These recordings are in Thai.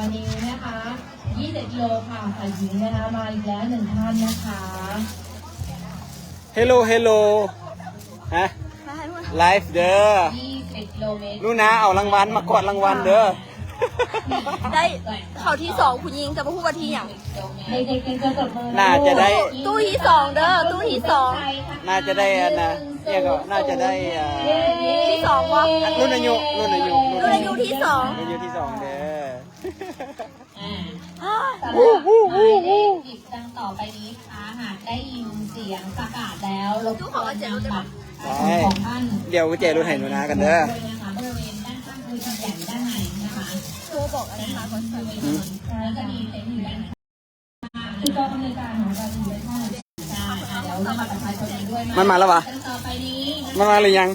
อนนี้นะคะ21 โลค่ะฝ่ายหญิงนะคะมาอีกแล้ว1 ท่านนะคะ เฮลโลเฮลโลฮะไลฟ์เด้อ 21 โลเมตร นู่นนะเอารางวัลมากอดรางวัลเด้อ ได้เขาที่2คุณยิงจะมาพูดว่าที่อย่าง เด็กๆจะจบมือ น่าจะได้ ตู้ที่2เด้อตู้ที่2 น่าจะได้อันนะเนี่ยก็น่าจะได้ที่2วะ รุ่นอายุรุ่นอายุ รุ่นอายุที่2 รุ่นอายุที่สองเด้อ สำหรับหมายเลขหยิบดังต่อไปนี้ค่ะหากได้ยินเสียงประกาศแล้วรบกวนนำบัตรของท่าน เดี๋ยวเจรุ่นให้หนูนากันเด้อ ด้วยนะคะบริเวณด้านข้างคือใหญ่ด้านในนะคะ โทรบอกอะไรคะก่อน แล้วก็มีเต็นท์อยู่ด้านในคือกองอำนวยการของเราอยู่ด้านข้างใช่เดี๋ยวเรามาประชาชนด้วยนะ มันมาแล้ววะ ต่อไปนี้ มันมาหรือยัง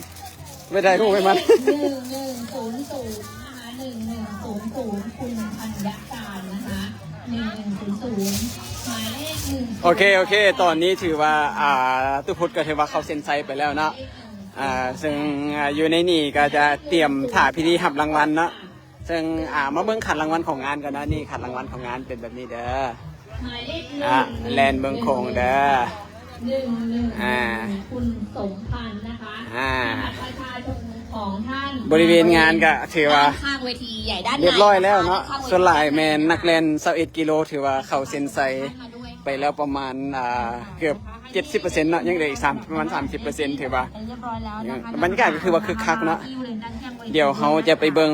ไม่ได้พูดไปมัน 1100นะคะ1100คุณธัญการนะคะ1100หมายเลข1 โอเคตอนนี้ถือว่าตุพุทธก็ถือว่าเขาเซ็นไซไปแล้วเนาะซึ่งอยู่ในนี่ก็จะเตรียมถ่ายพิธีหับรางวัลเนาะซึ่งมาเบิ่งขันรางวัลของงานกันนะนี่ขันรางวัลของงานเป็นแบบนี้เด้อ หมายเลข แลนเบิ่งโคงเด้อ 11คุณสมพันธ์นะคะประชาชนของท่าน บริเวณงานก็ถือว่า ข้างเวทีใหญ่ด้านใน เรียบร้อยแล้วเนาะส่วนหลายแมนนักเล่น21 กิโลถือว่าเขาเซ็นไซไปแล้วประมาณเกือบ 70%เนาะยังเหลืออีกประมาณ 30%ถือว่า เรียบร้อยแล้วนะคะ บรรยากาศก็คือว่าคึกคักเนาะเดี๋ยวเขาจะไปเบิ่ง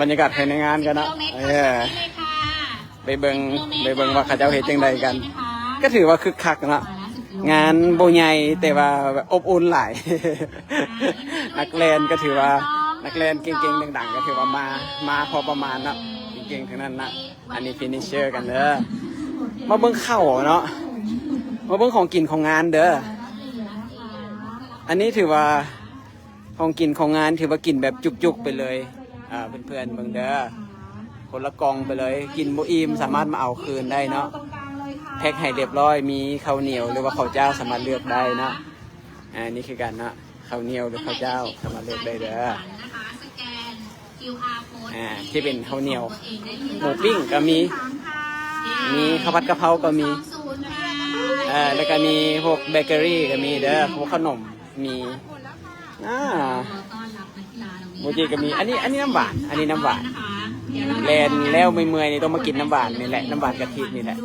บรรยากาศภายในงานกันเนาะไปเบิ่งว่าเขาเจ้าเฮ็ดจังใดกัน ก็ถือว่าคึกคักเนาะงานโบใหญ่แต่ว่าอบอุ่นหลาย นักเล่นก็ถือว่านักเล่นเก่งๆดังๆก็ถือว่ามาพอประมาณเนาะเก่งๆทั้งนั้นนะอันนี้ฟินิชเชอร์กันเด้อมาเบิ่งข้าวเนาะมาเบิ่งของกินของงานเด้ออันนี้ถือว่าของกินของงานถือว่ากินแบบจุกๆไปเลยเพื่อนๆเบิ่งเด้อคนละกองไปเลยกินบ่อิ่มสามารถมาเอาคืนได้เนาะแพ็คให้เรียบร้อยมีข้าวเหนียวหรือว่าข้าวเจ้าสามารถเลือกได้เนาะนี่คือกันเนาะข้าวเหนียวหรือข้าวเจ้าสามารถเลือกได้เด้อที่เป็นข้าวเหนียวหมูปิ้งก็มีข้าวผัดกะเพราก็มีแล้วก็มีพวกเบเกอรี่ก็มีเด้อพวกขนมมีโมจิก็มีอันนี้น้ำหวานอันนี้น้ำหวานแลนแล้วไม่เมื่อยนี่ต้องมากินน้ำหวานนี่แหละน้ำหวานกะทินี่แหละ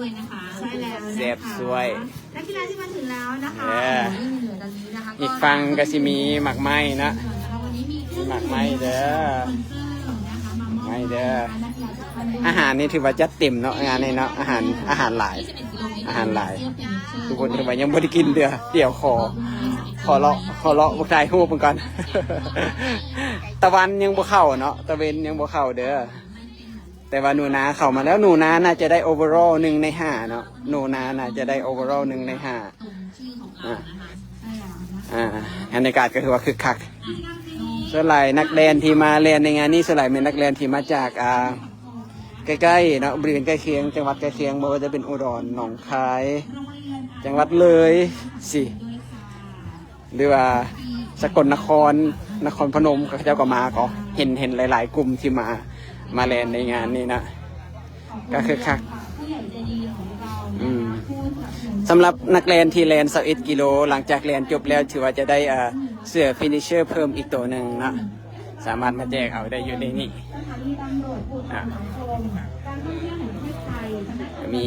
แซ่บสวยนักกีฬาที่มาถึงแล้วนะคะอีกฟังก็สิมีหมักไม้นะมีหมักไม้เด้อไม่เด้ออาหารนี่ถือว่าจัดเต็มเนาะงานนี้เนาะอาหารหลายทุกคนถือว่ายังไม่ได้กินเดี๋ยวขอเลาะบุกไทยหูบก่อน ตะวันยังบ่เข้าเนาะตะเวนยังบ่เข้าเด้อแต่ว่าหนูนาเข้ามาแล้วหนูนาน่าจะได้โอเวอร์ออล1 ใน 5เนาะหนูนาน่าจะได้โอเวอร์ออล1 ใน 5บรรยากาศก็ถือว่าคึกคักส่วนหลายนักเรียนที่มาเรียนในงานนี้ส่วนใหญ่เป็นนักเรียนที่มาจากใกล้ๆเนาะบริเวณใกล้เคียงจังหวัดใกล้เคียงไม่ว่าจะเป็นอุดรหนองคายจังหวัดเลยสิหรือว่าสกลนครนครพนมก็เจ้าก็มาก็เห็นหลายๆกลุ่มที่มาเรียนในงานนี้นะก็คือคักสำหรับนักเรียนที่เรียน21 กิโลหลังจากเรียนจบแล้วถือว่าจะได้เสื้อฟินิชเชอร์เพิ่มอีกตัวหนึ่งนะสามารถมาแจกเอาได้อยู่ในนี้มี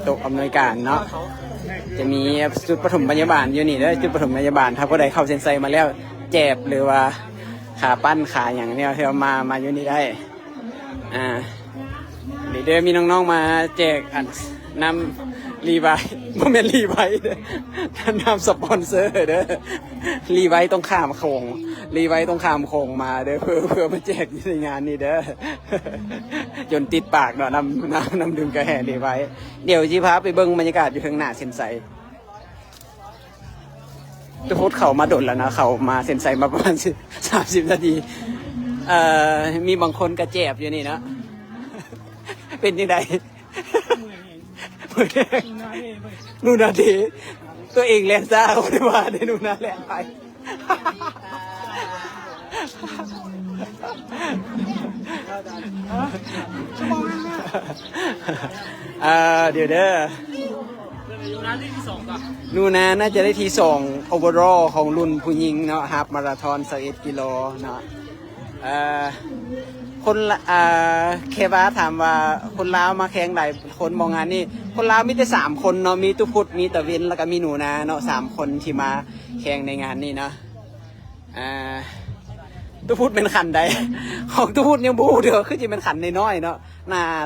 โต๊ะอำนวยการเนาะจะมีจุดปฐมพยาบาลอยู่นี่ด้วยจุดปฐมพยาบาลถ้าผู้ใดเข้าเซ็นไซมาแล้วเจ็บหรือว่าขาปั้นขาอย่างเนี้ยเธอมาอยู่นี่ได้เดี๋ยวมีน้องๆมาแจกนำรีไวไม่เป็นรีไวเด้อนำสปอนเซอร์เด้อรีไวต้องข้ามโค้งรีไวต้องข้ามโค้งมาเด้อเพื่อมาแจกในงานนี้เด้อจนติดปากเนาะน้ำดื่มกระแห่รีไวเดี๋ยวจีพาไปเบิ้งบรรยากาศอยู่ข้างหน้าเซ็นไซจะพูดเขามาดนแล้วนะเขามาเซ็นไซมาประมาณ30 นาทีมีบางคนกระแจบอยู่นี่นะเป็นยังไงนูนาทีตัวเองแลนซ่าเขาได้ว่าได้นูนาแลนไป เดี๋ยวเด้อนูนาน่าจะได้ที่2 overall ของรุ่นผู้หญิงเนาะฮาล์ฟมาราธอน21กิโลเนาะคนเคบาถามว่าคนลาวมาแข่งหลายคนมองงานนี่คนลาวมีแต่3คนเนาะมีตุพุทธมีตะเวนแล้วก็มีหนูนาเนาะ3คนที่มาแข่งในงานนี้เนาะตุพุทธเป็นขันใด ของตุพุทธยังบูเด้อคือจะเป็นขันน้อยๆเนาะ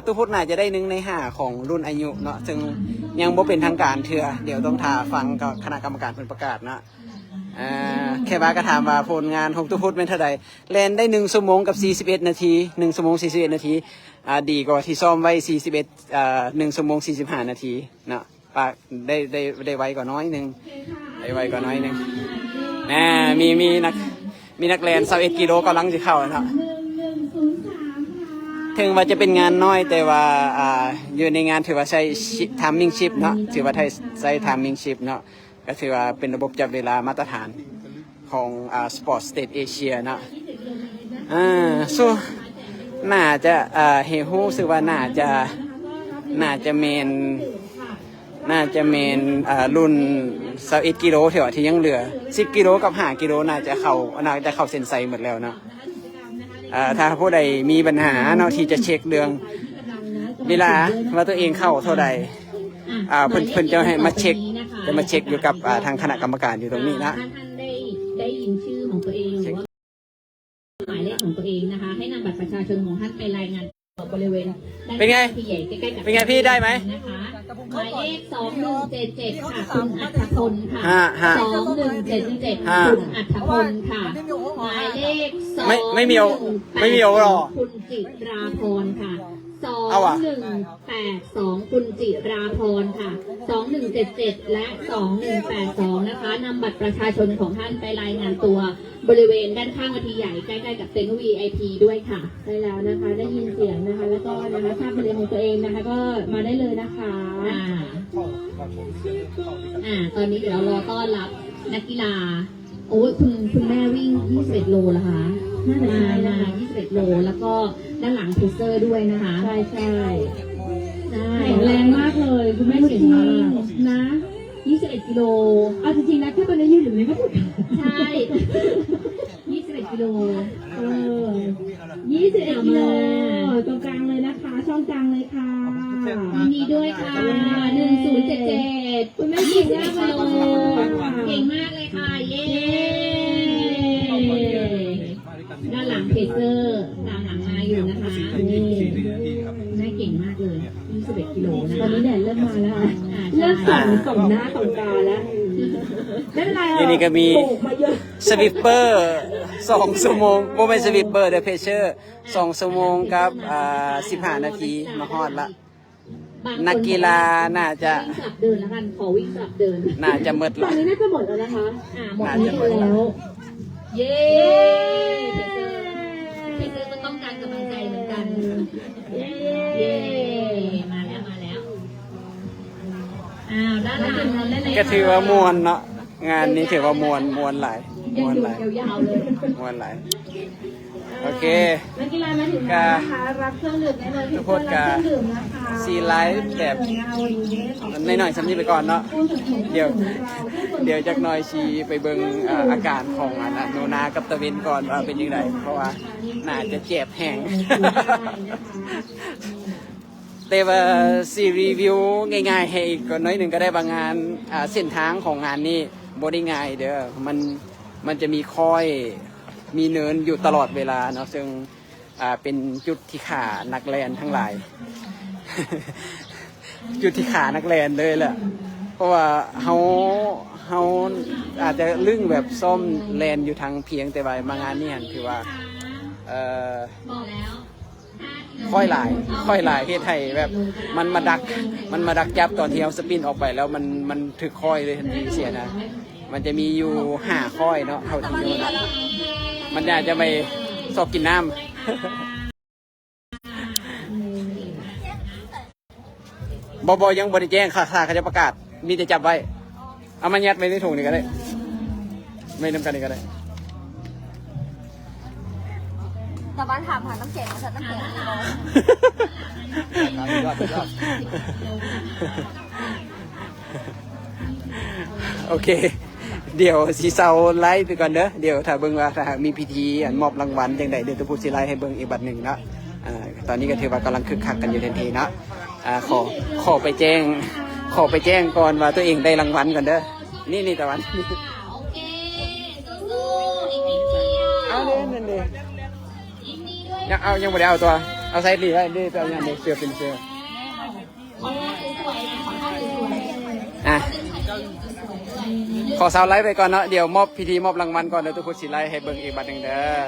ตุพุทธน่าจะได้1 ใน 5ของรุ่นอายุเนาะซึ่งยังบ่เป็นทางการเถื่อเดี๋ยวต้องท่าฟังกับคณะกรรมการเพิ่นประกาศเนาะแค่ว่าก็ถามว่าผลงานของตุพุทธเป็นเท่าใดแล่นได้1 ชั่วโมงกับ41 นาที1 ชั่วโมง41 นาทีดีกว่าที่ซ้อมไว้1 ชั่วโมง45 นาทีเนาะปากได้ไวกว่าน้อยนึงได้ไวกว่าน้อยนึงมีนักแล่น21 กิโลกำลังจะเข้าเนาะถึงว่าจะเป็นงานน้อยแต่ว่าอยู่ในงานถือว่าใช้ timing shift เนาะถือว่าใช้ timing shift เนาะก็ถือว่าเป็นระบบจับเวลามาตรฐานของSport State Asia เนาะso น่าจะเฮฮู้สึกว่าน่าจะเมนรุ่น21 กิโลเท่าที่ยังเหลือ10 กิโลกับ5 กิโลน่าจะเข้าเส้นชัยหมดแล้วเนาะถ้าผู้ใดมีปัญหาเนาะที่จะเช็คเรื่องเวลาว่าตัวเองเข้าเท่าใดเพิ่นจะให้มาเช็คอยู่กับทางคณะกรรมการอยู่ตรงนี้นะท่านได้ยินชื่อของตัวเองหรือว่าหมายเลขของตัวเองนะคะให้นำบัตรประชาชนของท่านไปรายงานบริเวณเป็นไงพี่ได้ไหมนะคะหมายเลข2177ค่ะคุณอัธพลค่ะ2177คุณอัธพลค่ะหมายเลขไม่มีโอหรอคุณจิราพรค่ะ2182คุณจิราพรค่ะ2177และ2182นะคะนำบัตรประชาชนของท่านไปรายงานตัวบริเวณด้านข้างเวทีใหญ่ใกล้ๆกับเต็นท์ VIP ด้วยค่ะได้แล้วนะคะได้ยินเสียงนะคะแล้วก็นะคะทราบบริเวณของตัวเองนะคะก็มาได้เลยนะคะตอนนี้เดี๋ยวเรารอต้อนรับนักกีฬาโอ้ยคุณแม่วิ่ง21 โลเหรอคะน่าจะใช่นะคะ21 โลแล้วก็ด้านหลังเพเซอร์ด้วยนะคะใช่แข็งแรงมากเลยคุณแม่เก่งมากนะ21 กิโลเอาจริงๆนะแค่ตอนนี้ยืนอยู่ไม่ก็ถูกใช่21 กิโล21 กิโลตรงกลางเลยนะคะช่องกลางเลยค่ะยินดีด้วยค่ะ1077คุณแม่เก่งมากเลยเก่งมากเลยค่ะเย้ด้านหลังเพเซอร์ตามหลังมาอยู่นะคะนี่แม่เก่งมากเลย21 กิโลนะตอนนี้แดดเริ่มมาแล้วเริ่มส่งหน้าส่งตาแล้วไม่เป็นไรทีนี้ก็มีสวิปเปอร์2 ชั่วโมงโมเมนต์สวิปเปอร์เดอะเพเชอร์2 ชั่วโมงกับ15 นาทีมาฮอดละนักกีฬาน่าจะวิ่งกลับเดินแล้วกันขอวิ่งกลับเดินน่าจะหมดละตอนนี้น่าจะหมดแล้วนะคะหมดแล้วเย้เพเซอร์ก็ต้องการกำลังใจเหมือนกันเย้มาแล้วด้านหลังเราได้เลยก็ถือว่ามวนเนาะงานนี้ถือว่ามวนหลายยาวๆเลยมวนหลายโอเคนักกีฬามาถึงแล้วนะคะรับเครื่องดื่มได้เลยทุกคนก็ซีไลฟ์แบบในหน่อยสำนีไปก่อนเนาะเดี๋ยวจากหน่อยชีไปเบิ่งอาการของโนนากับตะวินก่อนว่าเป็นยังไงเพราะว่าน่าจะเจ็บแห้งแต่ว่าซีรีวิวง่ายๆให้อีกน้อยหนึ่งก็ได้บางงานเส้นทางของงานนี้บ่ได้ง่ายเด้อมันจะมีค่อยมีเนินอยู่ตลอดเวลาเนาะซึ่งเป็นจุดที่ขานักแลนทั้งหลาย จุดที่ขานักแลนเลยแหละเพราะว่าเขาอาจจะลึ่งแบบส้มแลนอยู่ทางเพียงแต่ว่ามางานนี้ถือว่าค่อยหลายเฮ็ดให้แบบมันมาดักจับตอนที่เอาสปินออกไปแล้วมันถึกค่อยเลยทันทีเสียนะมันจะมีอยู่5ค่อยเนาะเท่าที่ดูนะมันอาจจะไม่ชอบกินน้ำบยังบริแจ้งค่ะเขาจะประกาศมีแต่จับไว้เอามายัดไว้ในถุงนี่ก็ได้ไม่นำกันนี่ก็ได้ ตะวันถามหาน้ำแข็งมาสัตว์น้ำแข็งร้อน ยอดโอเค เดี๋ยวสีเซาไลฟ์ไปก่อนเด้อเดี๋ยวถ้าเบิ่งว่าถ้าหากมีพิธีอันมอบรางวัลจังใดเดี๋ยวจะพูดสิไลฟ์ให้เบิ่งอีกบัดหนึ่งเนาะตอนนี้ก็ถือว่ากำลังคึกคักกันอยู่ทันทีเนาะขอไปแจ้งก่อนว่าตัวเองได้รางวัลก่อนเด้อนี่ตะวัน โอเคสู้ๆอีกนิดเดียว เอาเนี่ยนี่ ยินดีด้วย ยังไม่ได้เอาตัวเอาไซส์ดีไว้ดีตัวอย่างนี้เสื้อเป็นเสื้อ ขอท่าสวยๆนะขอท่าสวยๆ อ่ะขอเซาไลฟ์ไปก่อนเนาะเดี๋ยวมอบพิธีมอบรางวัลก่อนเดี๋ยวทุกคนสิไลฟ์ให้เบิ่งอีกบัดหนึ่งเด้อ